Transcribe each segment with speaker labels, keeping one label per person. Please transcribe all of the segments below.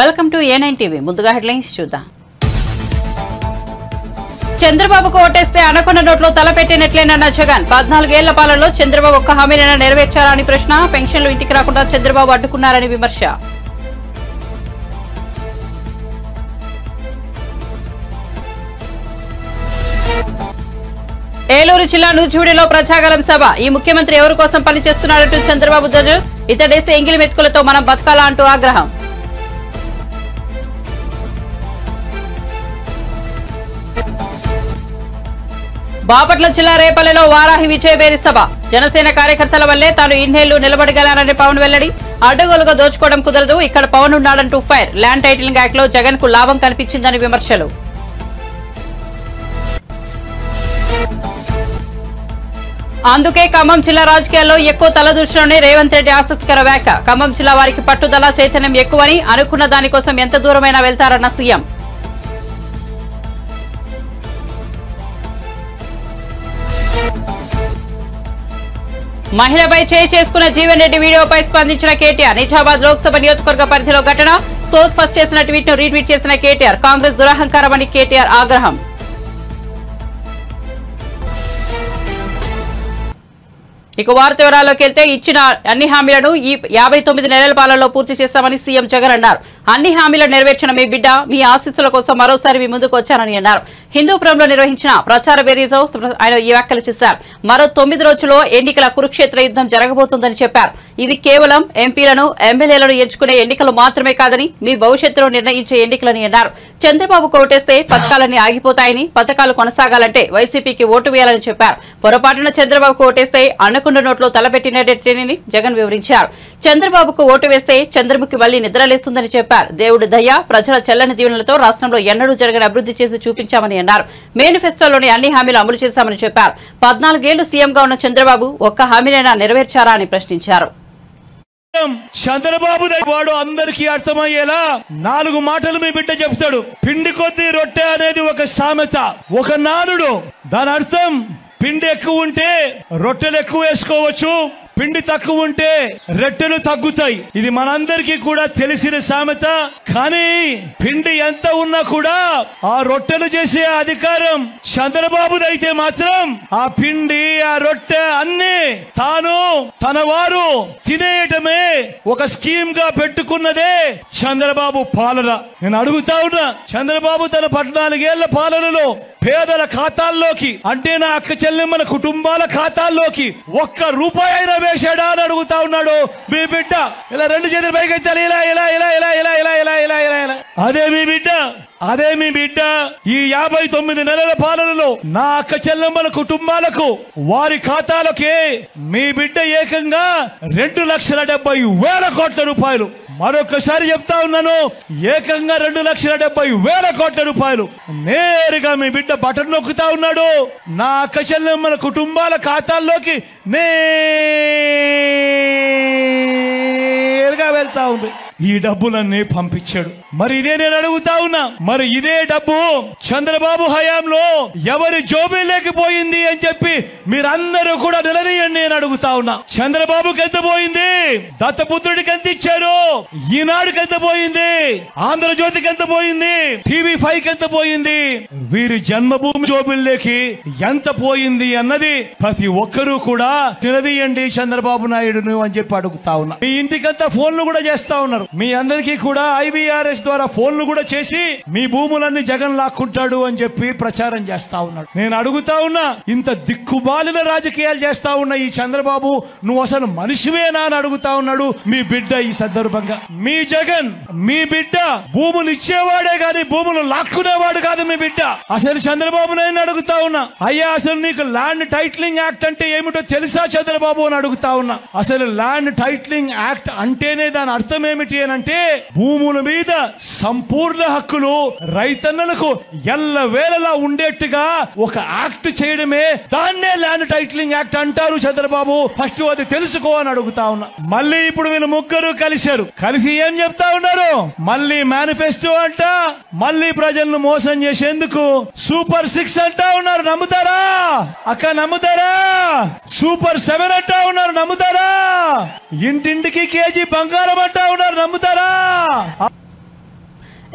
Speaker 1: Welcome to A9 TV. ముందుగా headlines చూద్దాం. చంద్రబాబుకు ఓటేస్తే అనకొండ నోట్లో తలపెట్టినట్లేనన్న జగన్. 14 ఏళ్ల పాలనలో చంద్రబాబు ఒక్క హామీనైనా నెరవేర్చారా అని ప్రశ్న. పెన్షన్లు ఇంటికి రాకుండా చంద్రబాబు అడ్డుకున్నారని విమర్శ. ఏలూరు జిల్లా నూజివీడులో ప్రజాగలం సభ. ఈ ముఖ్యమంత్రి ఎవరి కోసం పనిచేస్తున్నాడంటూ చంద్రబాబు ధ్వజం. ఇతడేసే ఎంగిలి మెతుకులతో మనం బతకాలా అంటూ ఆగ్రహం. బాపట్ల జిల్లా రేపల్లెలో వారాహి విజయబేరి సభ. జనసేన కార్యకర్తల వల్లే తాను ఇన్నేళ్లు నిలబడగలనని పవన్ వెల్లడి. అడ్డగోలుగా దోచుకోవడం కుదరదు, ఇక్కడ పవన్ ఉన్నాడంటూ ఫైర్. ల్యాండ్ టైటిలింగ్ యాక్ట్ లో జగన్ కు లాభం కనిపించిందని విమర్శలు. అందుకే ఖమ్మం జిల్లా రాజకీయాల్లో ఎక్కువ తలదూర్చడంలోనే రేవంత్ రెడ్డి ఆసక్తికర వ్యాఖ్య. ఖమ్మం జిల్లా వారికి పట్టుదల చైతన్యం ఎక్కువని, అనుకున్న దానికోసం ఎంత దూరమైనా వెళ్తారన్న సీఎం. మహిళపై చేయి చేసుకున్న జీవన్ రెడ్డి వీడియోపై స్పందించిన కేటీఆర్. నిజామాబాద్ లోక్సభ నియోజకవర్గ పరిధిలో ఘటన. సోజ్ ఫస్ట్ చేసిన ట్వీట్ ను రీట్వీట్ చేసిన కేటీఆర్. కాంగ్రెస్ దురహంకారమని కేటీఆర్ ఆగ్రహం. ఇక వార్త వివరాల్లోకి వెళ్తే ఇచ్చిన అన్ని హామీలను ఈ 59 నెలల పాలనలో పూర్తి చేస్తామని సీఎం జగన్ అన్నారు. అన్ని హామీలను నెరవేర్చిన మీ బిడ్డ మీ ఆశీస్సుల కోసం మరోసారి మీ ముందుకు వచ్చానని అన్నారు. హిందూపురంలో నిర్వహించిన ప్రచార బేరీలో ఆయన ఈ వ్యాఖ్యలు చేశారు. మరో 9 రోజుల్లో ఎన్నికల కురుక్షేత్ర యుద్ధం జరగబోతోందని చెప్పారు. ఇది కేవలం ఎంపీలను ఎమ్మెల్యేలను ఎంచుకునే ఎన్నికలు మాత్రమే కాదని, మీ భవిష్యత్తును నిర్ణయించే ఎన్నికలని అన్నారు. చంద్రబాబు ఓటేస్తే పథకాలన్నీ ఆగిపోతాయని, పథకాలు కొనసాగాలంటే వైసీపీకి ఓటు వేయాలని చెప్పారు. పొరపాటున చంద్రబాబుకు ఓటేస్తే అనకొండ నోట్లో తలపెట్టినట్టేనని జగన్ వివరించారు. చంద్రబాబుకు ఓటు వేస్తే చంద్రముఖి వల్లి నిద్రలేస్తుందని చెప్పారు. దేవుడి దయ, ప్రజల చెల్లని దీవెనలతో రాష్ట్రంలో ఎన్నడూ జరగని అభివృద్ధి చేసి చూపించామని అన్నారు. మేనిఫెస్టోలోని అన్ని హామీలు అమలు చేశామని చెప్పారు. 14 ఏళ్లు సీఎంగా ఉన్న చంద్రబాబు ఒక్క హామీనైనా నెరవేర్చారా అని ప్రశ్నించారు.
Speaker 2: చంద్రబాబు వాడు అందరికీ అర్థమయ్యేలా 4 మాటలు మీ బిడ్డ చెప్తాడు. పిండి కొద్ది రొట్టె అనేది ఒక సామెత, ఒక నానుడు. దాని అర్థం పిండి ఎక్కువ ఉంటే రొట్టెలు ఎక్కువ వేసుకోవచ్చు, పిండి తక్కువ ఉంటే రొట్టెలు తగ్గుతాయి. ఇది మనందరికీ కూడా తెలిసిన సామెత. కానీ పిండి ఎంత ఉన్నా కూడా ఆ రొట్టెలు చేసే అధికారం చంద్రబాబుదైతే మాత్రం ఆ పిండి ఆ రొట్టె అన్ని తాను తన వారు తినేయటమే ఒక స్కీమ్ గా పెట్టుకున్నదే చంద్రబాబు పాలన. నేను అడుగుతా ఉన్నా, చంద్రబాబు తన 14 ఏళ్ల పాలనలో పేదల ఖాతాల్లోకి, అంటే నా అక్క చెల్లెమ్మల కుటుంబాల ఖాతాల్లోకి ఒక్క రూపాయి అయినా వేశాడా అని అడుగుతా ఉన్నాడు మీ బిడ్డ. ఇలా 2 చేతులు పైకి ఎత్తాలి, ఇలా ఇలా ఇలా ఇలా ఇలా ఇలా ఇలా ఇలా ఇలా ఇలా. అదే మీ బిడ్డ, అదే మీ బిడ్డ ఈ 59 నెలల పాలనలో నా అక్క చెల్లెమ్మల కుటుంబాలకు వారి ఖాతాలకే మీ బిడ్డ ఏకంగా 2,70,000 కోట్ల రూపాయలు. మరొకసారి చెప్తా ఉన్నాను, ఏకంగా 2,70,000 కోట్ల రూపాయలు నేరుగా మీ బిడ్డ బటన్ నొక్కుతా ఉన్నాడు. నా అక్క చెల్లెమ్మల కుటుంబాల ఖాతాల్లోకి నేరుగా వెళ్తా ఉంది. ఈ డబ్బులన్నీ పంపించాడు. మరి ఇదే నేను అడుగుతా ఉన్నా, మరి ఇదే డబ్బు చంద్రబాబు హయాంలో ఎవరి జోబీలోకి పోయింది అని చెప్పి మీరందరూ కూడా నిలదీయండి నేను అడుగుతా ఉన్నా. చంద్రబాబుకి ఎంత పోయింది? దత్తపుత్రుడికి ఎంత ఇచ్చారు? ఈనాడుకి ఎంత పోయింది? ఆంధ్రజ్యోతికి ఎంత పోయింది? TV5కి ఎంత పోయింది? వీరి జన్మభూమి జోబీల్లోకి ఎంత పోయింది అన్నది ప్రతి ఒక్కరూ కూడా నిలదీయండి చంద్రబాబు నాయుడును అని చెప్పి అడుగుతా ఉన్నా. మీ ఇంటికంతా ఫోన్లు కూడా చేస్తా ఉన్నారు. మీ అందరికీ కూడా IVRS ద్వారా ఫోన్లు కూడా చేసి మీ భూములన్నీ జగన్ లాక్కుంటాడు అని చెప్పి ప్రచారం చేస్తా ఉన్నాడు. నేను అడుగుతా ఉన్నా, ఇంత దిక్కుమాలిన రాజకీయాలు చేస్తా ఉన్న ఈ చంద్రబాబు నువ్వు అసలు మనిషివేనా అని అడుగుతా ఉన్నాడు మీ బిడ్డ. ఈ సందర్భంగా మీ జగన్, మీ బిడ్డ భూములు ఇచ్చేవాడే గాని భూములు లాక్కునేవాడు కాదు మీ బిడ్డ. అసలు చంద్రబాబు నాయుడు అడుగుతా ఉన్నా, అయ్యా అసలు నీకు ల్యాండ్ టైటిలింగ్ యాక్ట్ అంటే ఏమిటో తెలుసా చంద్రబాబు అని అడుగుతా ఉన్నా. అసలు ల్యాండ్ టైటిలింగ్ యాక్ట్ అంటేనే దాని అర్థం ఏమిటి అంటే భూముల మీద సంపూర్ణ హక్కులు రైతన్నలకు ఎల్లవేళలా ఉండేట్టుగా ఒక యాక్ట్ చేయడమే, దాన్నే ల్యాండ్ టైటిలింగ్ యాక్ట్ అంటారు చంద్రబాబు. ఫస్ట్ అది తెలుసుకో అని అడుగుతా ఉన్నా. మళ్ళీ ఇప్పుడు వీళ్ళు ముగ్గురు కలిసి ఏం చెప్తా ఉన్నారు? మళ్ళీ మేనిఫెస్టో అంట, మళ్ళీ ప్రజలను మోసం చేసేందుకు సూపర్ 6 అంటా ఉన్నారు. నమ్ముతారా అక్క? నమ్ముతారా? సూపర్ 7 అంటా ఉన్నారు. నమ్ముతారా? ఇంటింటికి కేజీ బంగారం అంటా ఉన్నారు. నమ్ముతారా?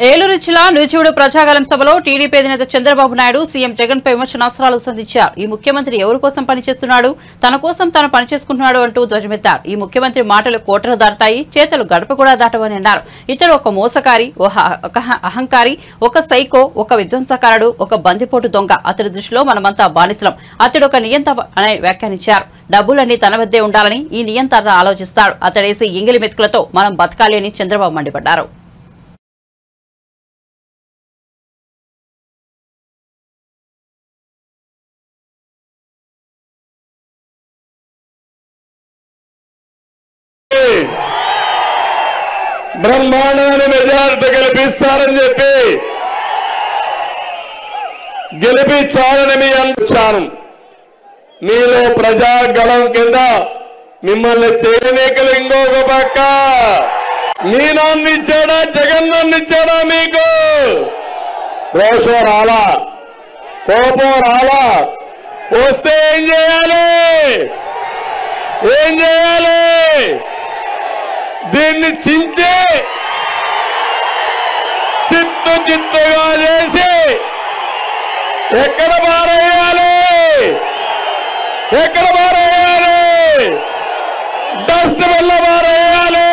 Speaker 1: ఏలూరు జిల్లా నూజివీడు ప్రజాగలం సభలో టీడీపీ అధినేత చంద్రబాబు నాయుడు సీఎం జగన్ పై విమర్శనాస్త్రాలు సంధించారు. ఈ ముఖ్యమంత్రి ఎవరి కోసం పనిచేస్తున్నాడు, తన కోసం తాను పనిచేసుకుంటున్నాడు అంటూ ధ్వజమెత్తారు. ఈ ముఖ్యమంత్రి మాటలు కోటలు దాటుతాయి, చేతలు గడప కూడా దాటవని అన్నారు. ఇతడు ఒక మోసకారి, ఒక అహంకారి, ఒక సైకో, ఒక విధ్వంసకారుడు, ఒక బందిపోటు దొంగ. అతడి దృష్టిలో మనమంతా బానిసలం. అతడు ఒక నియంత అని వ్యాఖ్యానించారు. డబ్బులన్నీ తన వద్దే ఉండాలని ఈ నియంత ఆలోచిస్తాడు. అతడేసి ఎంగిలి మెతుకులతో మనం బతకాలి అని చంద్రబాబు మండిపడ్డారు.
Speaker 3: బ్రహ్మాండమైన మెజారిటీ గెలిపిస్తారని చెప్పి గెలిపించాలని మీ అనుచారం మీలో ప్రజాగళం కింద మిమ్మల్ని చేయనీకలు ఇంకొక పక్క మీ నాన్న ఇచ్చాడా, జగన్ నాన్న ఇచ్చాడా? మీకు రోషం రాలా, కోపం రాలా? వస్తే ఏం చేయాలి? ఏం చేయాలి? దీన్ని చించి చిత్తుగా చేసి ఎక్కడ మారేయాలి? ఎక్కడ మారేయాలి? డస్ట్ వల్ల మారేయాలి.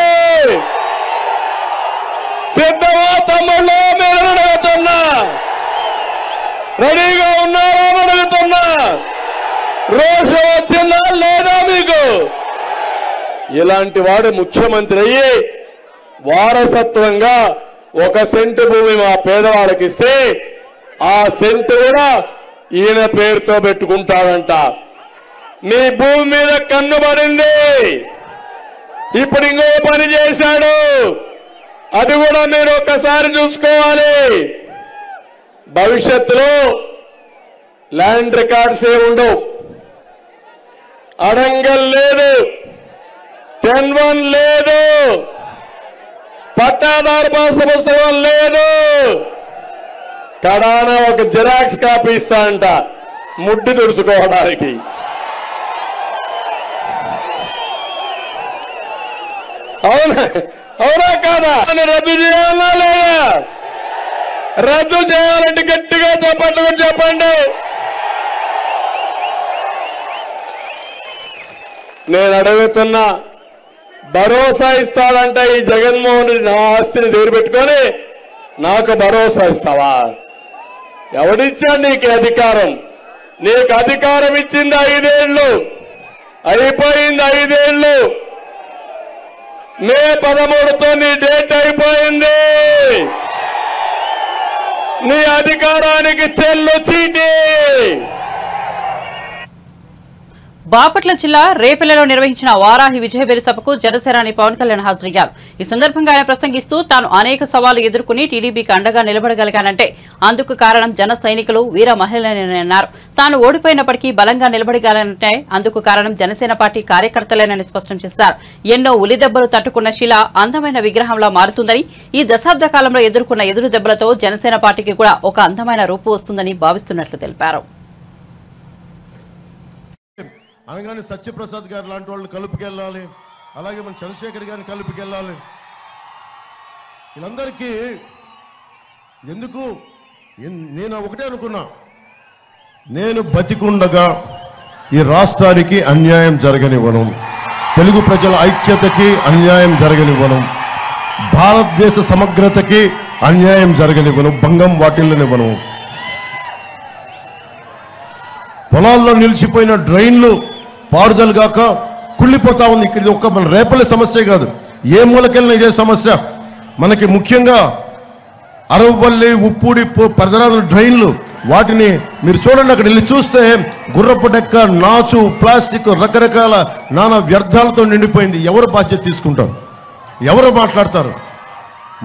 Speaker 3: సిద్ధమా తమ్ముళ్ళు? మీరు అడుగుతున్నా, రెడీగా ఉన్నారా అడుగుతున్నా. రోషం వచ్చిందా లేదా మీకు? ఇలాంటి వాడు ముఖ్యమంత్రి అయ్యి వారసత్వంగా 1 సెంటు భూమి మా పేదవాళ్ళకి ఇస్తే ఆ సెంటు కూడా ఈయన పేరుతో పెట్టుకుంటాడంట. మీ భూమి మీద కన్ను పడింది. ఇప్పుడు ఇంకో పని చేశాడు, అది కూడా మీరు ఒక్కసారి చూసుకోవాలి. భవిష్యత్తులో ల్యాండ్ రికార్డ్స్ ఏముండవు, అడంగల్ లేదు, 10-1 లేదు, పట్టాదారు పాస్ పుస్తకం లేదు. కడాన ఒక జిరాక్స్ కాపీ ఇస్తా అంట ముడ్డి తుడుచుకోవడానికి. అవునా కాదా? రద్దు చేయాలా లేదా? రద్దు చేయాలంటే గట్టిగా చెప్పండి. నేను అడుగుతున్నా, భరోసా ఇస్తాడంట ఈ జగన్మోహన్ రెడ్డి. నా ఆస్తిని దగ్గర పెట్టుకొని నాకు భరోసా ఇస్తావా? ఎవడిచ్చాడు నీకు అధికారం? నీకు అధికారం ఇచ్చింది 5 ఏళ్ళు, అయిపోయింది 5 ఏళ్ళు. మే 13తో నీ డేట్ అయిపోయింది. నీ అధికారానికి చెల్లు చీటి.
Speaker 1: బాపట్ల జిల్లా రేపల్లెలో నిర్వహించిన వారాహి విజయబేరి సభకు జనసేనాని పవన్ కళ్యాణ్ హాజరయ్యారు. ఈ సందర్భంగా ఆయన ప్రసంగిస్తూ తాను అనేక సవాళ్లు ఎదుర్కొని టీడీపీకి అండగా నిలబడగలిగానంటే అందుకు కారణం జన సైనికులు, వీర మహిళలేనని అన్నారు. తాను ఓడిపోయినప్పటికీ బలంగా నిలబడగలనంటే అందుకు కారణం జనసేన పార్టీ కార్యకర్తలేనని స్పష్టం చేశారు. ఎన్నో ఉలిదెబ్బలు తట్టుకున్న శిల అందమైన విగ్రహంలా మారుతుందని, ఈ దశాబ్ద కాలంలో ఎదుర్కొన్న ఎదురు దెబ్బలతో జనసేన పార్టీకి కూడా ఒక అందమైన రూపు వస్తుందని భావిస్తున్నట్లు తెలిపారు.
Speaker 4: అనగానే సత్యప్రసాద్ గారు లాంటి వాళ్ళు కలుపుకెళ్ళాలి, అలాగే మన చంద్రశేఖర్ గారిని కలుపుకెళ్ళాలి. వీళ్ళందరికీ ఎందుకు? నేను ఒకటే అనుకున్నా, నేను బతికుండగా ఈ రాష్ట్రానికి అన్యాయం జరగనివ్వను, తెలుగు ప్రజల ఐక్యతకి అన్యాయం జరగనివ్వను, భారతదేశ సమగ్రతకి అన్యాయం జరగనివ్వను, భంగం వాటిల్లనివ్వను. పొలాల్లో నిలిచిపోయిన డ్రైన్లు పారుదల గాక కుళ్ళిపోతా ఉంది. ఇక్కడ ఒక్క మన రేపల్లె సమస్య కాదు, ఏ మూలకెళ్ళిన ఇదే సమస్య. మనకి ముఖ్యంగా అరవపల్లి, ఉప్పూడి పరిసరాల డ్రైన్లు, వాటిని మీరు చూడండి. అక్కడ వెళ్ళి చూస్తే గుర్రపు డెక్క, నాచు, ప్లాస్టిక్, రకరకాల నానా వ్యర్థాలతో నిండిపోయింది. ఎవరు బాధ్యత తీసుకుంటారు? ఎవరు మాట్లాడతారు?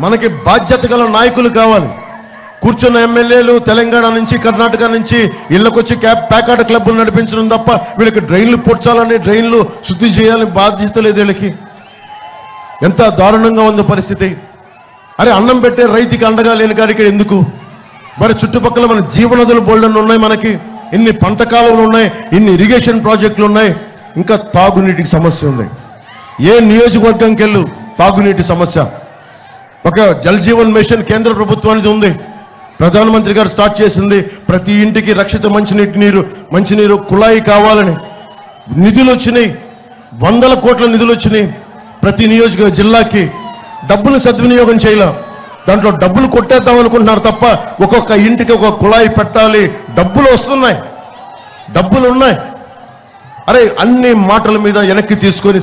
Speaker 4: మనకి బాధ్యత గల నాయకులు కావాలి. కూర్చున్న ఎమ్మెల్యేలు తెలంగాణ నుంచి, కర్ణాటక నుంచి ఇళ్లకొచ్చి ప్యాకాట క్లబ్బులు నడిపించడం తప్ప వీళ్ళకి డ్రైన్లు పొడ్చాలని, డ్రైన్లు శుద్ధి చేయాలని బాధ్యత లేదు వీళ్ళకి. ఎంత దారుణంగా ఉంది పరిస్థితి. అరే, అన్నం పెట్టే రైతుకి అండగా లేని కాడికి ఎందుకు? మరి చుట్టుపక్కల మన జీవనదులు బోల్డన్ ఉన్నాయి, మనకి ఇన్ని పంట కాలువలు ఉన్నాయి, ఇన్ని ఇరిగేషన్ ప్రాజెక్టులు ఉన్నాయి, ఇంకా తాగునీటికి సమస్య ఉంది. ఏ నియోజకవర్గంకి వెళ్ళు తాగునీటి సమస్య. ఒక జల్ జీవన్ మిషన్ కేంద్ర ప్రభుత్వానికి ఉంది, ప్రధానమంత్రి గారు స్టార్ట్ చేసింది. ప్రతి ఇంటికి రక్షిత మంచినీరు కుళాయి కావాలని నిధులు వచ్చినాయి, 100 కోట్ల నిధులు వచ్చినాయి. ప్రతి నియోజక జిల్లాకి డబ్బులు సద్వినియోగం చేయాల, దాంట్లో డబ్బులు కొట్టేద్దాం అనుకుంటున్నారు తప్ప ఒక్కొక్క ఇంటికి ఒక కుళాయి పెట్టాలి, డబ్బులు వస్తున్నాయి, డబ్బులు ఉన్నాయి. అరే అన్ని మాటల మీద వెనక్కి తీసుకొని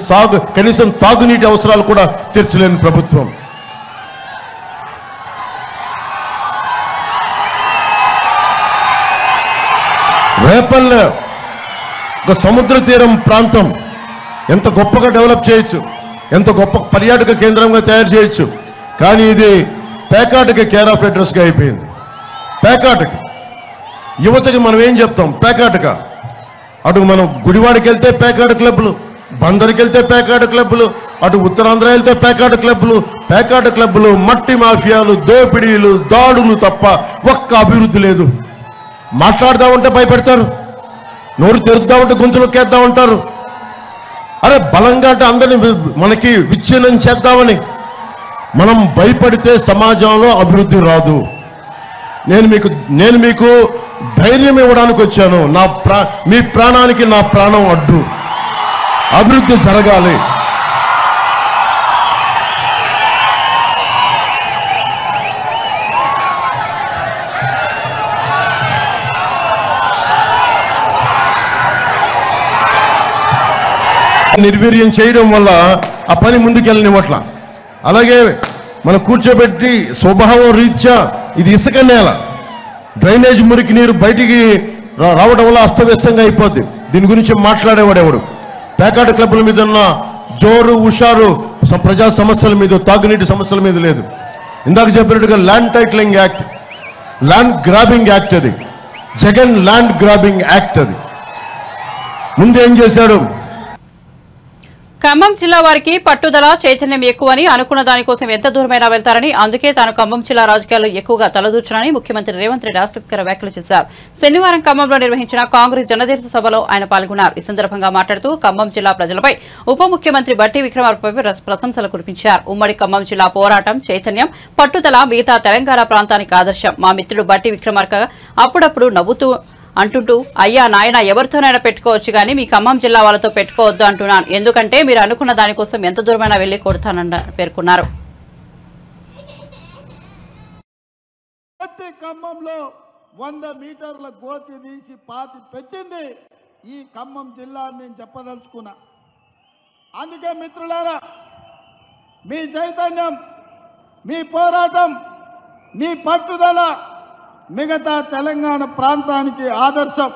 Speaker 4: కనీసం తాగునీటి అవసరాలు కూడా తీర్చలేని ప్రభుత్వం. రేపల్లె ఒక సముద్ర తీరం ప్రాంతం ఎంత గొప్పగా డెవలప్ చేయొచ్చు, ఎంత గొప్ప పర్యాటక కేంద్రంగా తయారు చేయొచ్చు. కానీ ఇది పేకాటకి కేర్ ఆఫ్ అడ్రస్గా అయిపోయింది. పేకాటకి యువతకి మనం ఏం చెప్తాం? పేకాటక. అటు మనం గుడివాడికి వెళ్తే పేకాట క్లబ్లు, బందరికి వెళ్తే పేకాట క్లబ్లు, అటు ఉత్తరాంధ్ర వెళ్తే పేకాట క్లబ్లు, మట్టి మాఫియాలు, దోపిడీలు, దాడులు తప్ప ఒక్క అభివృద్ధి లేదు. మాట్లాడదామంటే భయపెడతారు, నోరు తెరుద్దామంటే గొంతులోకేద్దాం ఉంటారు. అరే బలంగా అంటే అందరినీ మనకి విచ్ఛిన్నం చేద్దామని. మనం భయపడితే సమాజంలో అభివృద్ధి రాదు. నేను మీకు ధైర్యం ఇవ్వడానికి వచ్చాను. మీ ప్రాణానికి నా ప్రాణం అడ్డు. అభివృద్ధి జరగాలి. నిర్వీర్యం చేయడం వల్ల ఆ పని ముందుకెళ్ళనివ్వట్ల. అలాగే మనం కూర్చోబెట్టి స్వభావం రీత్యా ఇది ఇసుక నేల, డ్రైనేజ్ మురికి నీరు బయటికి రావడం వల్ల అస్తవ్యస్తంగా అయిపోద్ది. దీని గురించి మాట్లాడేవాడెవడు? పేకాట క్లబ్ల మీద ఉన్న జోరు హుషారు ప్రజా సమస్యల మీద, తాగునీటి సమస్యల మీద లేదు. ఇందాక చెప్పినట్టుగా land titling act, land grabbing act, అది జగన్ ల్యాండ్ గ్రాబింగ్ యాక్ట్. అది ముందు ఏం చేశాడు?
Speaker 1: ఖమ్మం జిల్లా వారికి పట్టుదల చైతన్యం ఎక్కువని, అనుకున్న దానికోసం ఎంత దూరమైనా వెళ్తారని, అందుకే తాను ఖమ్మం జిల్లా రాజకీయాల్లో ఎక్కువగా తలదూర్చునని ముఖ్యమంత్రి రేవంత్ రెడ్డి ఆసక్తికర వ్యాఖ్యలు చేశారు. శనివారం ఖమ్మంలో నిర్వహించిన కాంగ్రెస్ జనదేశ సభలో ఆయన పాల్గొన్నారు. ఈ సందర్భంగా మాట్లాడుతూ ఖమ్మం జిల్లా ప్రజలపై ఉప ముఖ్యమంత్రి బట్టి విక్రమార్కపై ప్రశంసలు కురిపించారు. ఉమ్మడి ఖమ్మం జిల్లా పోరాటం, చైతన్యం, పట్టుదల మిగతా తెలంగాణ ప్రాంతానికి ఆదర్శం. మా మిత్రుడు బట్టి విక్రమార్క అప్పుడప్పుడు నవ్వుతూ అంటుంటూ, అయ్యా నాయన ఎవరితోనైనా పెట్టుకోవచ్చు కానీ మీ ఖమ్మం జిల్లా వాళ్ళతో పెట్టుకోవద్దు అంటున్నాను. ఎందుకంటే మీరు అనుకున్న దానికోసం ఎంత దూరమైనా వెళ్లి కొడతానని పేర్కొన్నారు.
Speaker 5: ఖమ్మంలో 100 మీటర్ల గోతి తీసి పాతి పెట్టింది ఈ ఖమ్మం జిల్లా అని నేను చెప్పదలుచుకున్నా. అందుకే మిత్రులారా, మీ చైతన్యం, మీ పోరాటం, మీ పట్టుదల మిగతా తెలంగాణ ప్రాంతానికి ఆదర్శం.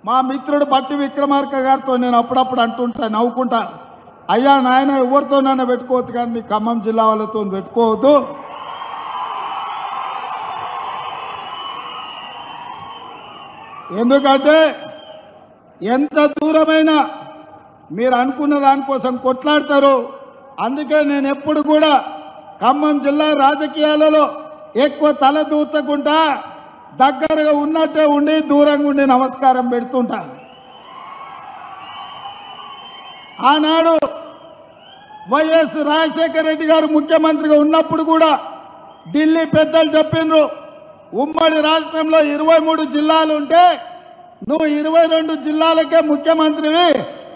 Speaker 5: మా మిత్రుడు బట్టి విక్రమార్క గారితో నేను అప్పుడప్పుడు అంటుంటా, నవ్వుకుంటా, అయ్యా నాయన ఎవరితోనైనా పెట్టుకోవచ్చు కానీ మీ ఖమ్మం జిల్లా వాళ్ళతో పెట్టుకోవద్దు. ఎందుకంటే ఎంత దూరమైనా మీరు అనుకున్న దానికోసం కొట్లాడతారు. అందుకే నేను ఎప్పుడు కూడా ఖమ్మం జిల్లా రాజకీయాలలో ఎక్కువ తల దూచకుండా దగ్గరగా ఉన్నట్టే ఉండి దూరంగా ఉండి నమస్కారం పెడుతుంటాను. ఆనాడు వైఎస్ రాజశేఖర రెడ్డి గారు ముఖ్యమంత్రిగా ఉన్నప్పుడు కూడా ఢిల్లీ పెద్దలు చెప్పిండ్రు, ఉమ్మడి రాష్ట్రంలో 23 జిల్లాలు ఉంటే నువ్వు 22 జిల్లాలకే ముఖ్యమంత్రివి,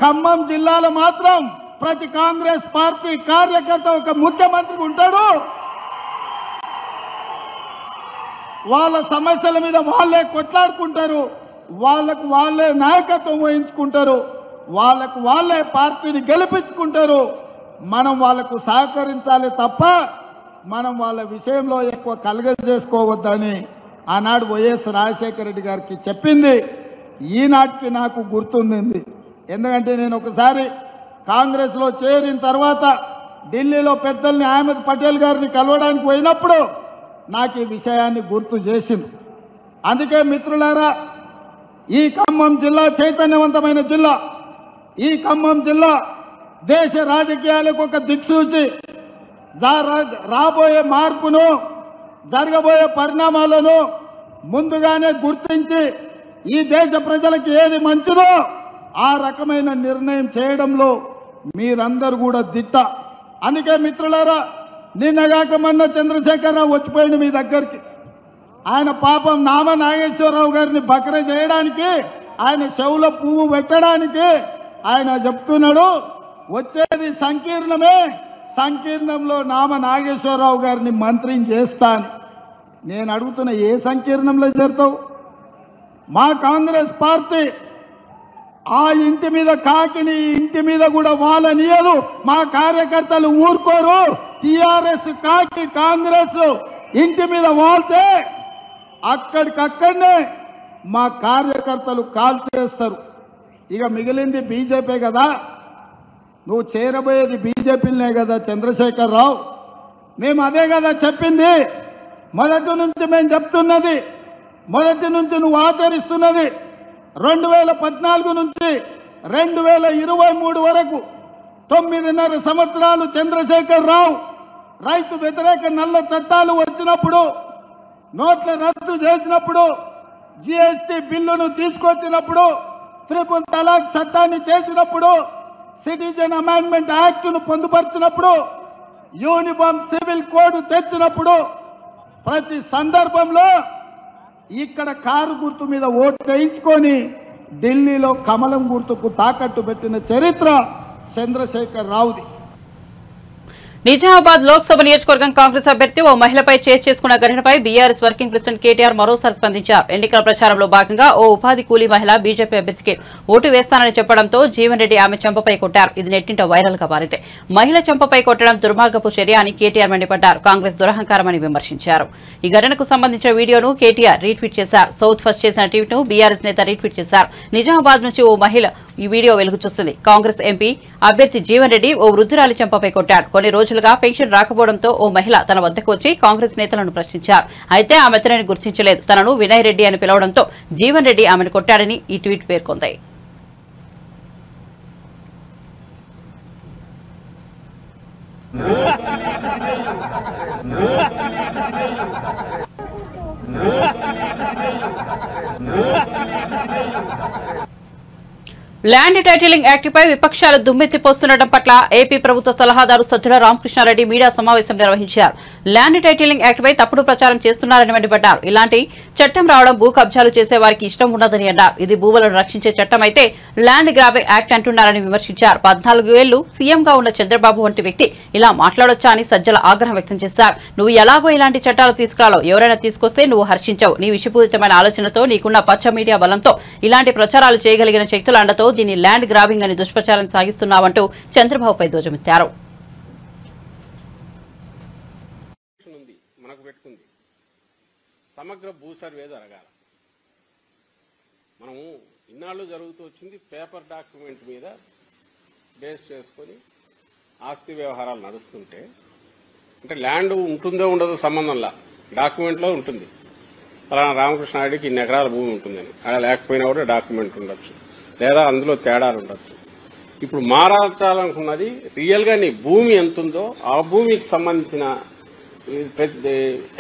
Speaker 5: ఖమ్మం జిల్లాలో మాత్రం ప్రతి కాంగ్రెస్ పార్టీ కార్యకర్త ఒక ముఖ్యమంత్రి ఉంటాడు, వాళ్ళ సమస్యల మీద వాళ్ళే కొట్లాడుకుంటారు, వాళ్ళకు వాళ్ళే నాయకత్వం వహించుకుంటారు, వాళ్ళకు వాళ్ళే పార్టీని గెలిపించుకుంటారు. మనం వాళ్ళకు సహకరించాలి తప్ప మనం వాళ్ళ విషయంలో ఎక్కువ కలగజేసుకోవద్దని ఆనాడు వైఎస్ రాజశేఖర రెడ్డి గారికి చెప్పింది ఈనాటికి నాకు గుర్తుంది. ఎందుకంటే నేను ఒకసారి కాంగ్రెస్లో చేరిన తర్వాత ఢిల్లీలో పెద్దల్ని అహ్మద్ పటేల్ గారిని కలవడానికి పోయినప్పుడు నాకు ఈ విషయాన్ని గుర్తు చేసింది. అందుకే మిత్రులారా, ఈ ఖమ్మం జిల్లా చైతన్యవంతమైన జిల్లా, ఈ ఖమ్మం జిల్లా దేశ రాజకీయాలకు ఒక దిక్సూచి, రాబోయే మార్పును, జరగబోయే పరిణామాలను ముందుగానే గుర్తించి ఈ దేశ ప్రజలకు ఏది మంచిదో ఆ రకమైన నిర్ణయం చేయడంలో మీరందరూ కూడా దిట్ట. అందుకే మిత్రులారా, నిన్నగాక మొన్న చంద్రశేఖరరావు వచ్చిపోయింది మీ దగ్గరికి. ఆయన పాపం నామ నాగేశ్వరరావు గారిని బకర చేయడానికి, ఆయన చెవులో పువ్వు పెట్టడానికి ఆయన చెప్తున్నాడు వచ్చేది సంకీర్ణమే, సంకీర్ణంలో నామ నాగేశ్వరరావు గారిని మంత్రిని చేస్తాను. నేను అడుగుతున్నా, ఏ సంకీర్ణంలో చేరుతావు? మా కాంగ్రెస్ పార్టీ ఆ ఇంటి మీద కాకిని ఇంటి మీద కూడా వాళ్ళనియదు. మా కార్యకర్తలు ఊరుకోరు. టిఆర్ఎస్ కాకి కాంగ్రెస్ ఇంటి మీద వాళ్తే అక్కడికక్కడనే మా కార్యకర్తలు కాల్ చేస్తారు. ఇక మిగిలింది బీజేపీ కదా, నువ్వు చేరబోయేది బీజేపీలనే కదా చంద్రశేఖరరావు. మేము అదే కదా చెప్పింది, మొదటి నుంచి మేము చెప్తున్నది, మొదటి నుంచి నువ్వు ఆచరిస్తున్నది. 2014 నుంచి 2023 వరకు 9.5 సంవత్సరాలు చంద్రశేఖరరావు రైతు వ్యతిరేక నల్ల చట్టాలు వచ్చినప్పుడు, నోట్ల రద్దు చేసినప్పుడు, జిఎస్టీ బిల్లును తీసుకొచ్చినప్పుడు, ట్రిపుల్ తలాక్ చట్టాన్ని చేసినప్పుడు, సిటిజన్ అమెండ్మెంట్ యాక్ట్ను పొందుపరిచినప్పుడు, యూనిఫామ్ సివిల్ కోడ్ తెచ్చినప్పుడు, ప్రతి సందర్భంలో ఇక్కడ కారు గుర్తు మీద ఓటు వేయించుకొని ఢిల్లీలో కమలం గుర్తుకు తాకట్టు పెట్టిన చరిత్ర చంద్రశేఖరరావుది.
Speaker 1: నిజామాబాద్ లోక్సభ నియోజకవర్గం కాంగ్రెస్ అభ్యర్థి ఓ మహిళపై చేసుకున్న ఘటనపై బీఆర్ఎస్ వర్కింగ్ ప్రెసిడెంట్ కేటీఆర్ మరోసారి స్పందించారు. ఎన్నికల ప్రచారంలో భాగంగా ఓ ఉపాధి కూలీ మహిళ బీజేపీ అభ్యర్థికి ఓటు వేస్తానని చెప్పడంతో జీవన్ రెడ్డి ఆమె చెంపపై కొట్టారు. ఇది నెట్టింట వైరల్ గా మారింది. మహిళ చెంపపై కొట్టడం దుర్మార్గపు చర్య అని కేటీఆర్ మండిపడ్డారు. కాంగ్రెస్ దురహంకారమని విమర్శించారు. ఈ ఘటనకు సంబంధించిన వీడియోను కేటీఆర్ రీట్వీట్ చేశారు. సౌత్ ఫస్ట్ చేసిన ట్వీట్ ను బీఆర్ఎస్ నేత రీట్వీట్ చేశారు. నిజామాబాద్ నుంచి ఓ మహిళ ఈ వీడియో వెలుగు చూస్తుంది. కాంగ్రెస్ ఎంపీ అభ్యర్థి జీవన్ రెడ్డి ఓ వృద్ధురాలి చెంపపై కొట్టాడు. కొన్ని రోజులుగా పెన్షన్ రాకపోవడంతో ఓ మహిళ తన వద్దకు వచ్చి కాంగ్రెస్ నేతలను ప్రశ్నించారు. అయితే ఆమె అతనిని గుర్తించలేదు. తనను వినయ్ రెడ్డి అని పిలవడంతో జీవన్ రెడ్డి ఆమెను కొట్టాడని ఈ ట్వీట్ పేర్కొంది. ల్యాండ్ టైటిలింగ్ యాక్ట్పై విపక్షాలు దుమ్మెత్తిపోస్తుండటం పట్ల ఏపీ ప్రభుత్వ సలహాదారు సజ్జల రామకృష్ణారెడ్డి మీడియా సమావేశం నిర్వహించారు. ల్యాండ్ టైటిలింగ్ యాక్ట్పై తప్పుడు ప్రచారం చేస్తున్నారని మండిపడ్డారు. ఇలాంటి చట్టం రావడం భూ కబ్జాలు చేసే వారికి ఇష్టం ఉండదని అన్నారు. ఇది భూములను రక్షించే చట్టం అయితే ల్యాండ్ గ్రాబింగ్ యాక్ట్ అంటున్నారని విమర్శించారు. 14 ఏళ్లు సీఎంగా ఉన్న చంద్రబాబు వంటి వ్యక్తి ఇలా మాట్లాడొచ్చా అని సజ్జల ఆగ్రహం వ్యక్తం చేశారు. నువ్వు ఎలాగో ఇలాంటి చట్టాలు తీసుకురాలో, ఎవరైనా తీసుకొస్తే నువ్వు హర్షించవు. నీ విషపూరితమైన ఆలోచనతో, నీకున్న పచ్చ మీడియా బలంతో, ఇలాంటి ప్రచారాలు చేయగలిగిన శక్తుల అండతో దీన్ని ల్యాండ్ గ్రాబింగ్ అని దుష్ప్రచారం సాగిస్తున్నావంటూ చంద్రబాబుపై ధ్వజమెత్తారు.
Speaker 6: సమగ్ర భూ సర్వే జరగాలి. మనము ఇన్నాళ్ళు జరుగుతూ వచ్చింది పేపర్ డాక్యుమెంట్ మీద బేస్ చేసుకొని ఆస్తి వ్యవహారాలు నడుస్తుంటే, అంటే ల్యాండ్ ఉంటుందో ఉండదో సంబంధంలా డాక్యుమెంట్లో ఉంటుంది. ఫలానా రామకృష్ణారెడ్డికి ఇన్ని ఎకరాల భూమి ఉంటుందని, అలా లేకపోయినా కూడా డాక్యుమెంట్ ఉండొచ్చు, లేదా అందులో తేడాలు ఉండొచ్చు. ఇప్పుడు మారాల్చాలనుకున్నది రియల్ గా నీ భూమి ఎంతుందో ఆ భూమికి సంబంధించిన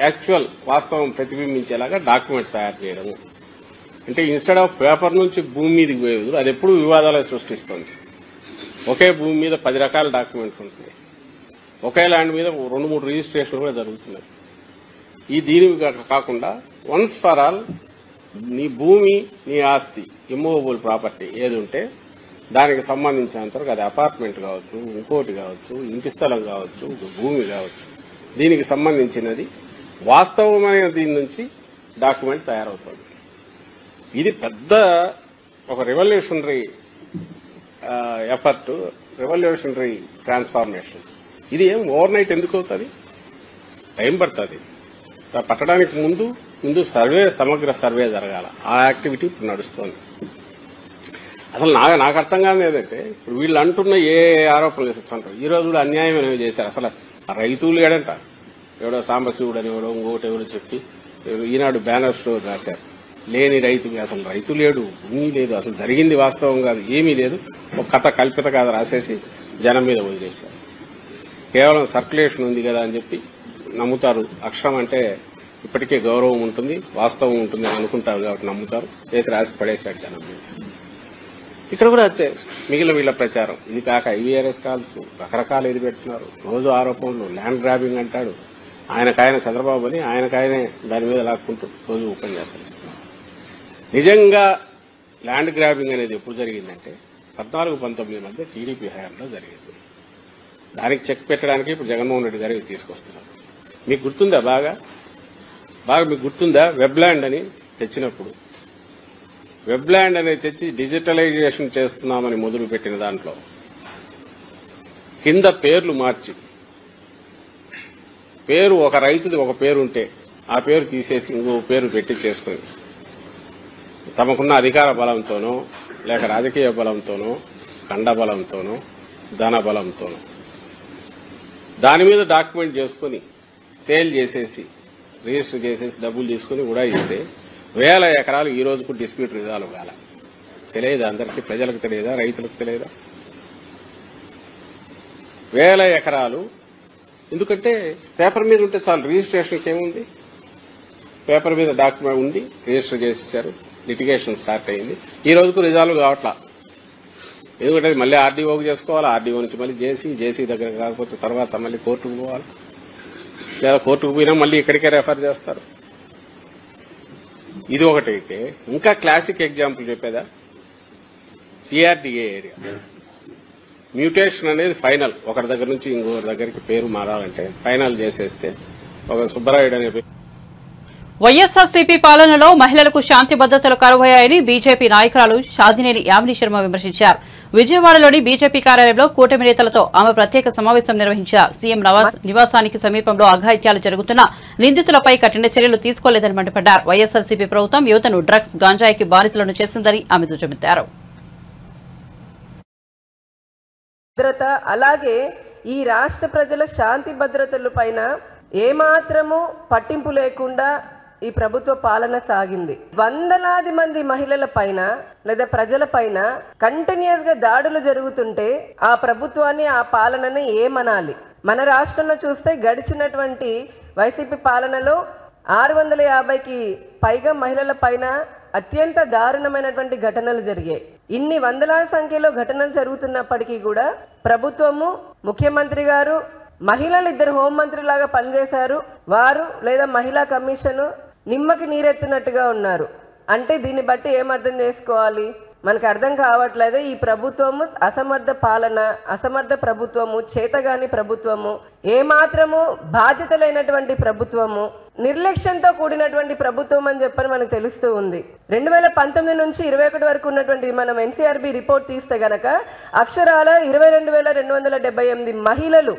Speaker 6: యాక్చువల్ వాస్తవం ప్రతిబింబించేలాగా డాక్యుమెంట్ తయారు చేయడము. అంటే ఇన్స్టెడ్ ఆఫ్ పేపర్ నుంచి భూమి మీదకి పోయేది అది ఎప్పుడు వివాదాలు సృష్టిస్తుంది. ఒకే భూమి మీద 10 రకాల డాక్యుమెంట్స్ ఉంటున్నాయి. ఒకే ల్యాండ్ మీద 2-3 రిజిస్ట్రేషన్లు కూడా జరుగుతున్నాయి. ఈ దీని కాకుండా వన్స్ ఫర్ ఆల్ నీ భూమి, నీ ఆస్తి, ఇమ్మూవబుల్ ప్రాపర్టీ ఏది ఉంటే దానికి సంబంధించినంతవరకు అది అపార్ట్మెంట్ కావచ్చు, ఇంకోటి కావచ్చు, ఇంటి స్థలం కావచ్చు, భూమి కావచ్చు, దీనికి సంబంధించినది వాస్తవమైన దీని నుంచి డాక్యుమెంట్ తయారవుతుంది. ఇది పెద్ద ఒక రెవల్యూషనరీ ఎఫర్ట్, రెవల్యూషనరీ ట్రాన్స్ఫార్మేషన్. ఇది ఏం ఓవర్ నైట్ ఎందుకు అవుతుంది? టైం పడుతుంది. పట్టడానికి ముందు సర్వే, సమగ్ర సర్వే జరగాల. ఆ యాక్టివిటీ ఇప్పుడు నడుస్తోంది. అసలు నాకు అర్థం కాదు ఏదంటే, ఇప్పుడు వీళ్ళు అంటున్న ఏ ఆరోపణలు చేస్తుంటారు. ఈ రోజు కూడా అన్యాయం అనేవి చేశారు. అసలు రైతులు ఏడంట, ఎవడో సాంబశివుడు అని ఎవడో ఇంకోటి ఎవరో చెప్పి ఈనాడు బ్యానర్ స్టోర్ రాశారు. లేని రైతు, అసలు రైతు లేడు, భూమి లేదు, అసలు జరిగింది వాస్తవం కాదు, ఏమీ లేదు, ఒక కథ కల్పిత కథ రాసేసి జనం మీద వదిలేశారు. కేవలం సర్క్యులేషన్ ఉంది కదా అని చెప్పి నమ్ముతారు. అక్షరం అంటే ఇప్పటికే గౌరవం ఉంటుంది, వాస్తవం ఉంటుంది అని అనుకుంటారు కాబట్టి నమ్ముతారు. వేసి రాసి పడేశాడు జనం మీద. ఇక్కడ కూడా అంతే. మిగిలిన వీళ్ళ ప్రచారం ఇది కాక IVRS కాల్స్ రకరకాలు ఇది పెడుతున్నారు. రోజు ఆరోపణలు, ల్యాండ్ గ్రాబింగ్ అంటాడు. ఆయనకాయన చంద్రబాబు అని ఆయనకాయనే దాని మీద లాక్కుంటూ రోజు ఉపన్యాసాలు ఇస్తున్నారు. నిజంగా ల్యాండ్ గ్రాబింగ్ అనేది ఎప్పుడు జరిగిందంటే 14-19 మధ్య టీడీపీ హయాంలో జరిగింది. దానికి చెక్ పెట్టడానికి ఇప్పుడు జగన్మోహన్ రెడ్డి గారు తీసుకొస్తున్నారు. మీకు గుర్తుందా? బాగా మీకు గుర్తుందా? వెబ్ల్యాండ్ అని తెచ్చినప్పుడు, వెబ్ల్యాండ్ అనేది తెచ్చి డిజిటలైజేషన్ చేస్తున్నామని మొదలుపెట్టిన దాంట్లో కింద పేర్లు మార్చి, పేరు ఒక రైతుది ఒక పేరు ఉంటే ఆ పేరు తీసేసి ఇంకో పేరు పెట్టి చేసుకుని తమకున్న అధికార బలంతోనో లేక రాజకీయ బలంతోనో కండ బలంతోనో ధన బలంతోనో దాని మీద డాక్యుమెంట్ చేసుకుని సేల్ చేసేసి రిజిస్టర్ చేసేసి డబ్బులు తీసుకుని కూడా ఇస్తే 1000 ఎకరాలు ఈ రోజుకు డిస్ప్యూట్ రిజాల్వ్ కాల. తెలియదా? అందరికీ ప్రజలకు తెలియదా? రైతులకు తెలియదా? 1000 ఎకరాలు ఎందుకంటే పేపర్ మీద ఉంటే చాలు. రిజిస్ట్రేషన్కి ఏముంది? పేపర్ మీద డాక్యుమెంట్ ఉంది, రిజిస్టర్ చేసేసారు, లిటిగేషన్ స్టార్ట్ అయింది. ఈ రోజుకు రిజాల్వ్ కావట్లా. ఎందుకంటే మళ్ళీ ఆర్డీఓకి చేసుకోవాలి, ఆర్డీఓ నుంచి మళ్ళీ జేసీ దగ్గర కాకపోతే తర్వాత మళ్ళీ కోర్టుకు పోవాలి, లేదా కోర్టుకు పోయినా మళ్ళీ ఇక్కడికే రెఫర్ చేస్తారు. ఇది ఒకటైతే ఇంకా క్లాసిక్ ఎగ్జాంపుల్ చెప్పేదా? CRDA ఏరియా మ్యూటేషన్ అనేది ఫైనల్. ఒకరి దగ్గర నుంచి ఇంకొకరి దగ్గరికి పేరు మారాలంటే ఫైనల్ చేసేస్తే ఒక సుబ్బరాయుడు అనే పేరు.
Speaker 1: వైఎస్ఆర్సీపీ పాలనలో మహిళలకు శాంతి భద్రతలు కరువయ్యాయని బీజేపీ నాయకురాలు షాదినేని యామిని శర్మ విమర్శించారు. విజయవాడలోని బీజేపీ కార్యాలయంలో కూటమి నేతలతో ఆమె ప్రత్యేక సమావేశం నిర్వహించారు. సీఎం నివాసానికి సమీపంలో అఘాయిత్యాలు జరుగుతున్నా నిందితులపై కఠిన చర్యలు తీసుకోలేదని మండిపడ్డారు. వైఎస్ఆర్సీపీ ప్రభుత్వం యువతను డ్రగ్స్, గాంజాయికి బానిసలను చేసిందని ఆమె దుయ్యబట్టారు.
Speaker 7: భద్రత అలాగే ఈ రాష్ట్ర ప్రజల శాంతి భద్రతల పైన ఏమాత్రము పట్టింపు లేకుండా ఈ ప్రభుత్వ పాలన సాగింది. వందలాది మంది మహిళల పైన లేదా ప్రజల పైన కంటిన్యూస్ గా దాడులు జరుగుతుంటే ఆ ప్రభుత్వాన్ని, ఆ పాలనని ఏమనాలి? మన రాష్ట్రంలో చూస్తే గడిచినటువంటి వైసీపీ పాలనలో 650కి పైగా మహిళల పైన అత్యంత దారుణమైనటువంటి ఘటనలు జరిగాయి. ఇన్ని వందలాది సంఖ్యలో ఘటనలు జరుగుతున్నప్పటికీ కూడా ప్రభుత్వము, ముఖ్యమంత్రి గారు మహిళలు 2 హోంమంత్రిలాగా పనిచేశారు. వారు లేదా మహిళా కమిషను నిమ్మకి నీరెత్తినట్టుగా ఉన్నారు. అంటే దీన్ని బట్టి ఏమర్థం చేసుకోవాలి? మనకు అర్థం కావట్లేదు. ఈ ప్రభుత్వము అసమర్థ పాలన, అసమర్థ ప్రభుత్వము, చేతగాని ప్రభుత్వము, ఏమాత్రము బాధ్యత లేనటువంటి ప్రభుత్వము, నిర్లక్ష్యంతో కూడినటువంటి ప్రభుత్వం అని చెప్పని మనకు తెలుస్తూ ఉంది. 2019 నుంచి 21 వరకు ఉన్నటువంటి మనం NCRB రిపోర్ట్ తీస్తే గనక అక్షరాల 22,278 మహిళలు,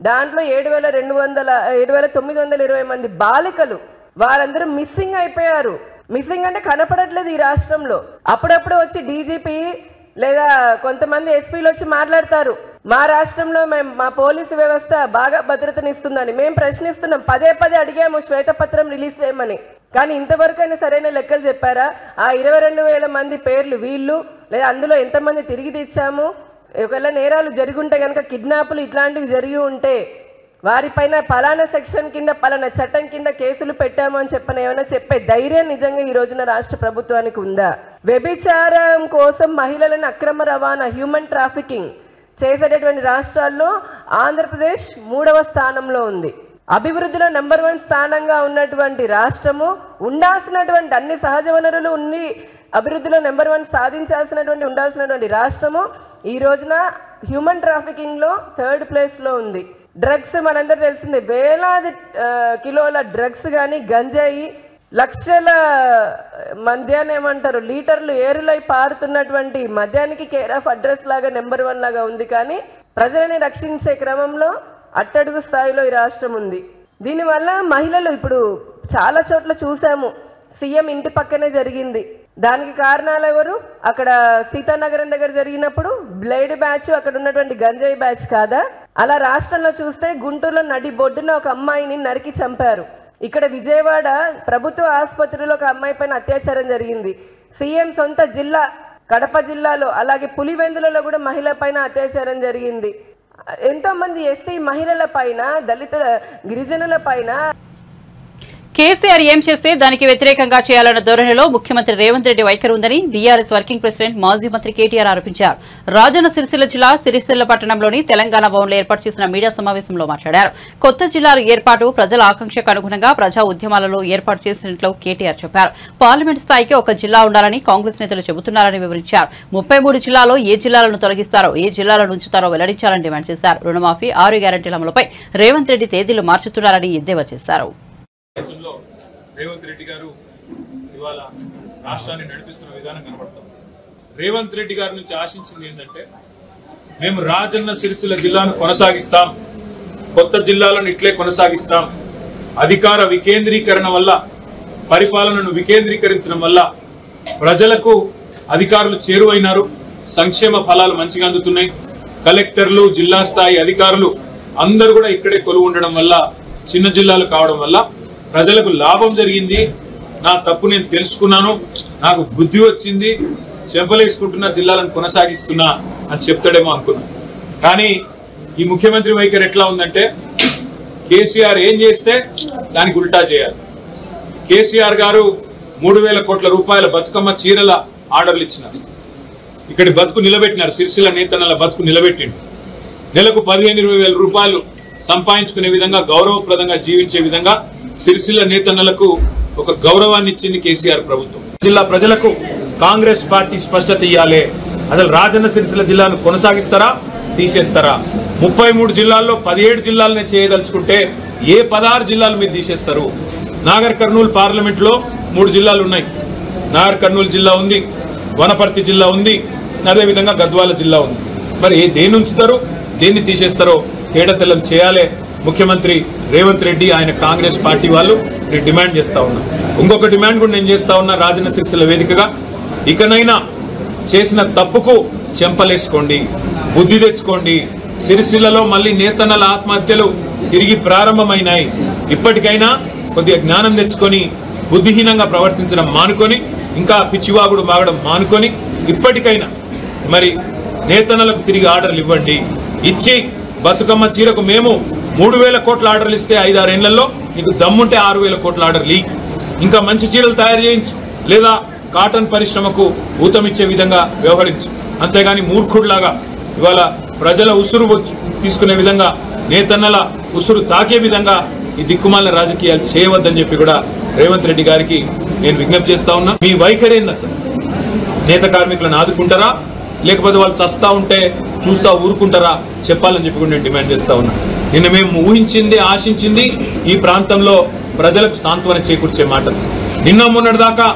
Speaker 7: దాంట్లో 7,920 మంది బాలికలు, వారందరూ మిస్సింగ్ అయిపోయారు. మిస్సింగ్ అంటే కనపడట్లేదు ఈ రాష్ట్రంలో. అప్పుడప్పుడు వచ్చి డీజీపీ లేదా కొంతమంది ఎస్పీలు వచ్చి మాట్లాడతారు, మా రాష్ట్రంలో మా పోలీసు వ్యవస్థ బాగా భద్రతనిస్తుందని. మేము ప్రశ్నిస్తున్నాం, పదే అడిగాము శ్వేతపత్రం రిలీజ్ చేయమని. కానీ ఇంతవరకైనా సరైన లెక్కలు చెప్పారా? ఆ 22,000 మంది పేర్లు వీళ్ళు, లేదా అందులో ఎంతమంది తిరిగి తెచ్చాము? ఒకవేళ నేరాలు జరిగి ఉంటే కనుక, కిడ్నాపులు ఇట్లాంటివి జరిగి ఉంటే వారిపైన పలానా సెక్షన్ కింద, పలానా చట్టం కింద కేసులు పెట్టాము అని చెప్పని ఏమైనా చెప్పే ధైర్యం నిజంగా ఈ రోజున రాష్ట్ర ప్రభుత్వానికి ఉందా? వ్యభిచారం కోసం మహిళలను అక్రమ రవాణా, హ్యూమన్ ట్రాఫికింగ్ చేసేటటువంటి రాష్ట్రాల్లో ఆంధ్రప్రదేశ్ 3వ స్థానంలో ఉంది. అభివృద్ధిలో నెంబర్ 1 స్థానంగా ఉన్నటువంటి రాష్ట్రము, ఉండాల్సినటువంటి అన్ని సహజ వనరులు ఉండి అభివృద్ధిలో నెంబర్ 1 సాధించాల్సినటువంటి ఉండాల్సినటువంటి రాష్ట్రము ఈ రోజున హ్యూమన్ ట్రాఫికింగ్ లో 3rd ప్లేస్లో ఉంది. డ్రగ్స్ మనందరూ తెలిసిందే, వేలాది కిలోల డ్రగ్స్ కానీ, గంజాయి, లక్షల మద్యాన్ని ఏమంటారు లీటర్లు ఏరులై పారుతున్నటువంటి మద్యానికి కేర్ ఆఫ్ అడ్రస్ లాగా నెంబర్ 1 లాగా ఉంది. కానీ ప్రజలని రక్షించే క్రమంలో అట్టడుగు స్థాయిలో ఈ రాష్ట్రం ఉంది. దీనివల్ల మహిళలు ఇప్పుడు చాలా చోట్ల చూసాము, సీఎం ఇంటి పక్కనే జరిగింది. దానికి కారణాలు ఎవరు? అక్కడ సీతానగరం దగ్గర జరిగినప్పుడు బ్లేడ్ బ్యాచ్, అక్కడ ఉన్నటువంటి గంజాయి బ్యాచ్ కాదా? అలా రాష్ట్రంలో చూస్తే గుంటూరులో నడి బొడ్డున ఒక అమ్మాయిని నరికి చంపారు. ఇక్కడ విజయవాడ ప్రభుత్వ ఆసుపత్రిలో ఒక అమ్మాయి పైన అత్యాచారం జరిగింది. సీఎం సొంత జిల్లా కడప జిల్లాలో, అలాగే పులివెందులలో కూడా మహిళ పైన అత్యాచారం జరిగింది. ఎంతో మంది ఎస్సీ మహిళల పైన, దళిత గిరిజనుల పైన
Speaker 1: కేసీఆర్ ఏం చేస్తే దానికి వ్యతిరేకంగా చేయాలన్న ధోరణిలో ముఖ్యమంత్రి రేవంత్ రెడ్డి వైఖరి ఉందని బీఆర్ఎస్ వర్కింగ్ ప్రెసిడెంట్ మాజీ మంత్రి కేటీఆర్ ఆరోపించారు. రాజన్న సిరిసిల్ల జిల్లా సిరిసిల్ల పట్టణంలోని తెలంగాణ భవన్లో ఏర్పాటు చేసిన మీడియా సమావేశంలో మాట్లాడారు. కొత్త జిల్లాల ఏర్పాటు ప్రజల ఆకాంక్షకు అనుగుణంగా ప్రజా ఉద్యమాలలో ఏర్పాటు చేసినట్లు కేటీఆర్ చెప్పారు. పార్లమెంట్ స్థాయికి ఒక జిల్లా ఉండాలని కాంగ్రెస్ నేతలు చెబుతున్నారని వివరించారు. 33 జిల్లాలో ఏ జిల్లాలను తొలగిస్తారో ఏ జిల్లాలను ఉంచుతారో వెల్లడించాలని డిమాండ్ చేశారు. రుణమాఫీ 6 గ్యారంటీల అమలుపై రేవంత్ రెడ్డి తేదీలు మార్చుతున్నారని ఎద్దేవా చేశారు.
Speaker 8: రేవంత్ రెడ్డి గారు ఇవాళ రాష్ట్రాన్ని నడిపిస్తున్న విధానం కనబడతాం. రేవంత్ రెడ్డి గారి నుంచి ఆశించింది ఏంటంటే మేము రాజన్న సిరిసిల్ల జిల్లాను కొనసాగిస్తాం, కొత్త జిల్లాలను ఇట్లే కొనసాగిస్తాం, అధికార వికేంద్రీకరణ వల్ల పరిపాలనను వికేంద్రీకరించడం వల్ల ప్రజలకు అధికారులు చేరువైనారు, సంక్షేమ ఫలాలు మంచిగా అందుతున్నాయి, కలెక్టర్లు జిల్లా స్థాయి అధికారులు అందరూ కూడా ఇక్కడే కొలువు ఉండడం వల్ల చిన్న జిల్లాలు కావడం వల్ల ప్రజలకు లాభం జరిగింది, నా తప్పు నేను తెలుసుకున్నాను, నాకు బుద్ధి వచ్చింది, చెంపలేసుకుంటున్న జిల్లాలను కొనసాగిస్తున్నా అని చెప్తాడేమో అనుకున్నా. కానీ ఈ ముఖ్యమంత్రి వైఖరి ఎట్లా ఉందంటే కేసీఆర్ ఏం చేస్తే దానికి ఉల్టా చేయాలి. కేసీఆర్ గారు 3,000 కోట్ల రూపాయల బతుకమ్మ చీరల ఆర్డర్లు ఇచ్చినారు. ఇక్కడి బతుకు నిలబెట్టినారు, సిరిసిల్ల నేతన్నల బతుకు నిలబెట్టిండు. నెలకు 15-20 వేల రూపాయలు సంపాదించుకునే విధంగా గౌరవప్రదంగా జీవించే విధంగా సిరిసిల్ల నేతన్నలకు ఒక గౌరవాన్ని ఇచ్చింది కేసీఆర్ ప్రభుత్వం. జిల్లా ప్రజలకు కాంగ్రెస్ పార్టీ స్పష్టత ఇయ్యాలి. అసలు రాజన్న సిరిసిల్ల జిల్లాను కొనసాగిస్తారా, తీసేస్తారా? 33 జిల్లాల్లో 17 జిల్లాలనే చేయదలుచుకుంటే ఏ 16 జిల్లాలు మీరు తీసేస్తారు? నాగర్ కర్నూలు పార్లమెంట్ లో 3 జిల్లాలు ఉన్నాయి. నాగర్ కర్నూలు జిల్లా ఉంది, వనపర్తి జిల్లా ఉంది, అదేవిధంగా గద్వాల జిల్లా ఉంది. మరి దేన్ని ఉంచుతారు, దేన్ని తీసేస్తారో తేడతెల్లం చేయాలి ముఖ్యమంత్రి రేవంత్ రెడ్డి, ఆయన కాంగ్రెస్ పార్టీ వాళ్ళు. నేను డిమాండ్ చేస్తా ఉన్నా, ఇంకొక డిమాండ్ కూడా నేను చేస్తా ఉన్నా రాజన్న సిరిసిల్ల వేదికగా, ఇకనైనా చేసిన తప్పుకు చెంపలేసుకోండి, బుద్ధి తెచ్చుకోండి. సిరిసిల్లలో మళ్ళీ నేతన్నల ఆత్మహత్యలు తిరిగి ప్రారంభమైనాయి. ఇప్పటికైనా కొద్దిగా జ్ఞానం తెచ్చుకొని బుద్ధిహీనంగా ప్రవర్తించడం మానుకొని, ఇంకా పిచ్చివాగుడు మాగడం మానుకొని ఇప్పటికైనా మరి నేతన్నలకు తిరిగి ఆర్డర్లు ఇవ్వండి. ఇచ్చి బతుకమ్మ చీరకు మేము 3,000 కోట్ల ఆర్డర్లు ఇస్తే 5-6 ఏళ్లలో నీకు దమ్ముంటే 6,000 కోట్ల ఆర్డర్లు ఇ, ఇంకా మంచి చీరలు తయారు చేయించు, లేదా కాటన్ పరిశ్రమకు ఊతమిచ్చే విధంగా వ్యవహరించు. అంతేగాని మూర్ఖుడిలాగా ఇవాళ ప్రజల ఉసురు తీసుకునే విధంగా, నేతన్నల ఉసురు తాకే విధంగా ఈ దిక్కుమాల రాజకీయాలు చేయవద్దని చెప్పి కూడా రేవంత్ రెడ్డి గారికి నేను విజ్ఞప్తి చేస్తా ఉన్నా. మీ వైఖరి ఏంది అసలు? నేత కార్మికులను ఆదుకుంటారా, లేకపోతే వాళ్ళు చస్తా ఉంటే చూస్తా ఊరుకుంటారా చెప్పాలని చెప్పి కూడా నేను డిమాండ్ చేస్తా ఉన్నా. నిన్న మేము ఊహించింది, ఆశించింది ఈ ప్రాంతంలో ప్రజలకు సాంత్వన చేకూర్చే మాటలు. నిన్న మొన్నటిదాకా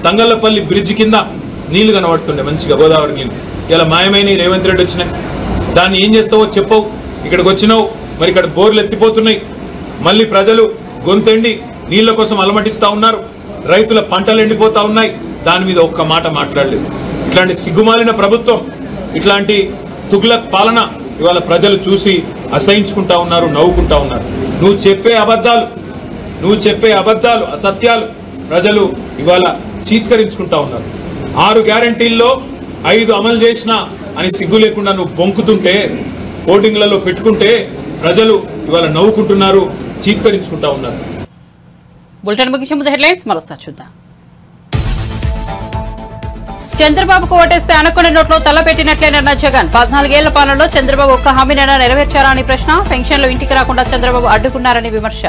Speaker 8: తంగళ్లపల్లి బ్రిడ్జ్ కింద నీళ్లు కనబడుతుండే మంచిగా, గోదావరి నీళ్లు. ఇలా మాయమైన రేవంత్ రెడ్డి వచ్చినాయి. దాన్ని ఏం చేస్తావో చెప్పవు. ఇక్కడికి వచ్చినావు, మరి ఇక్కడ బోర్లు ఎత్తిపోతున్నాయి, మళ్ళీ ప్రజలు గొంతెండి నీళ్ల కోసం అలమటిస్తా ఉన్నారు, రైతుల పంటలు ఎండిపోతా ఉన్నాయి. దాని మీద ఒక్క మాట మాట్లాడలేదు. ఇట్లాంటి సిగ్గుమాలిన ప్రభుత్వం, ఇట్లాంటి తుగ్లక్ పాలన ఇవాళ ప్రజలు చూసి అసహించుకుంటా ఉన్నారు, నవ్వుకుంటా ఉన్నారు. నువ్వు చెప్పే అబద్ధాలు, అసత్యాలు ప్రజలు ఇవాళ చీత్కరించుకుంటా ఉన్నారు. 6 గ్యారంటీల్లో 5 అమలు చేసినా అని సిగ్గు లేకుండా నువ్వు బొంకుతుంటే, హోర్డింగ్లలో పెట్టుకుంటే ప్రజలు ఇవాళ నవ్వుకుంటున్నారు, చీత్కరించుకుంటా ఉన్నారు.
Speaker 1: బులెటిన్ ముగించే ముందు హెడ్లైన్స్ మరోసారి చూద్దాం. చంద్రబాబుకు ఓటేస్తే అనకొండ నోట్లో తలపెట్టినట్లేనన్న జగన్. 14 ఏళ్ల పాలనలో చంద్రబాబు ఒక్క హామీనైనా నెరవేర్చారా అని ప్రశ్న. పెన్షన్లు ఇంటికి రాకుండా చంద్రబాబు అడ్డుకున్నారని విమర్శ.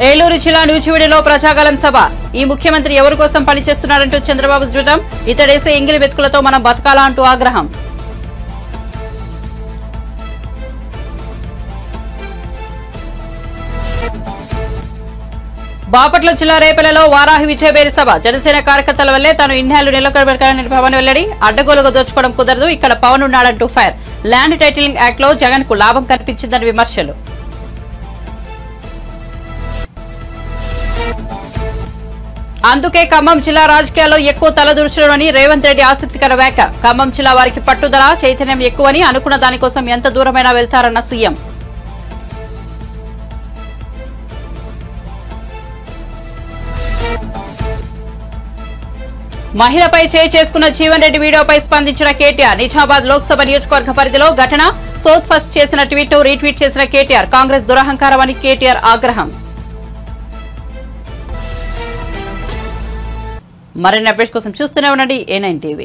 Speaker 1: ఏలూరు జిల్లా నూజివీడులో ప్రజాగలం సభ. ఈ ముఖ్యమంత్రి ఎవరి కోసం పనిచేస్తున్నారంటూ చంద్రబాబు ధృతం. ఇతడేసే ఎంగిలి వెతుకులతో మనం బతకాలా అంటూ ఆగ్రహం. బాపట్ల జిల్లా రేపలలో వారాహి విజయబేరి సభ. జనసేన కార్యకర్తల వల్లే తాను ఇన్నేళ్లు నిలకడబెట్టాలని పవన్ వెల్లడి. అడ్డగోలుగా దోచుకోవడం కుదరదు, ఇక్కడ పవన్ ఉన్నాడంటూ ఫైర్. ల్యాండ్ టైటిలింగ్ యాక్ట్ లో జగన్ కు లాభం కనిపించిందని విమర్శలు. అందుకే ఖమ్మం జిల్లా రాజకీయాల్లో ఎక్కువ తలదూర్చడమని రేవంత్ రెడ్డి ఆసక్తికర వ్యాఖ్య. ఖమ్మం జిల్లా వారికి పట్టుదల, చైతన్యం ఎక్కువని, అనుకున్న దానికోసం ఎంత దూరమైనా వెళ్తారన్న సీఎం. మహిళపై చేసుకున్న జీవన్ రెడ్డి వీడియోపై స్పందించిన కేటీఆర్. నిజామాబాద్ లోక్సభ నియోజకవర్గ పరిధిలో ఘటన సోర్స్ ఫస్ట్ చేసిన ట్వీట్ రీట్వీట్ చేసిన కేటీఆర్. కాంగ్రెస్ దురహంకారమని కేటీఆర్ ఆగ్రహం. మరిన్ని అప్డేట్స్ కోసం చూస్తూనే ఉండండి A9 TV.